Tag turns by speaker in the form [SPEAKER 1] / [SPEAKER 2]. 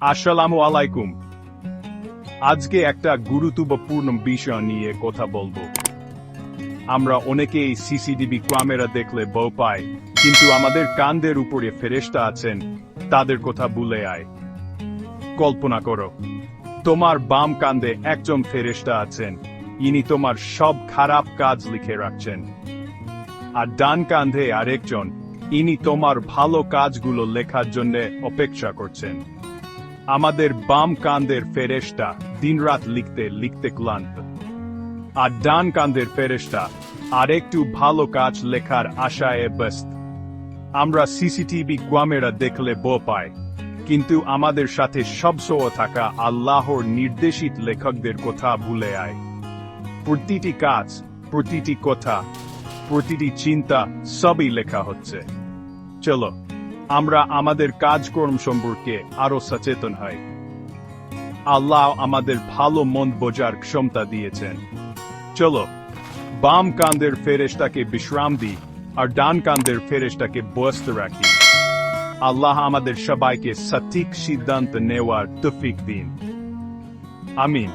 [SPEAKER 1] আসসালামু আলাইকুম। আজকে একটা গুরুত্বপূর্ণ বিষয় নিয়ে কথা বলবো। আমরা অনেকেই সিসিটিভি ক্যামেরা দেখলে ভয় পাই, কিন্তু আমাদের কাঁধের উপরে ফেরেশতা আছেন, তাদের কথা ভুলে আয়। কল্পনা করো, তোমার বাম কাঁধে একজন ফেরেশতা আছেন, ইনি তোমার সব খারাপ কাজ লিখে রাখছেন। আর ডান কাঁধে আরেকজন, ইনি তোমার ভালো কাজগুলো লেখার জন্য অপেক্ষা করছেন। আমাদের বাম কাঁধের ফেরেশতা দিনরাত লিখতে লিখতে ক্লান্ত, আর ডান কাঁধের ফেরেশতা আরেকটু ভালো কাজ লেখার আশায় ব্যস্ত। আমরা সিসিটিভি ক্যামেরা দেখলে ভয় পাই, কিন্তু আমাদের সাথে সবসময় থাকা আল্লাহর নির্দেশিত লেখকদের কথা ভুলে আয়। প্রতিটি কাজ, প্রতিটি কথা, প্রতিটি চিন্তা সবই লেখা হচ্ছে। চলো আমরা আমাদের কাজকর্ম সম্পর্কে আরো সচেতন হই। আল্লাহ আমাদের ভালো মন্দ বোঝার ক্ষমতা দিয়েছেন। চলো বাম কাঁধের ফেরেশতাকে বিশ্রাম দিই, আর ডান কাঁধের ফেরেশতাকে ব্যস্ত রাখি। আল্লাহ আমাদের সবাইকে সঠিক সিদ্ধান্ত নেওয়ার তৌফিক দিন। আমিন।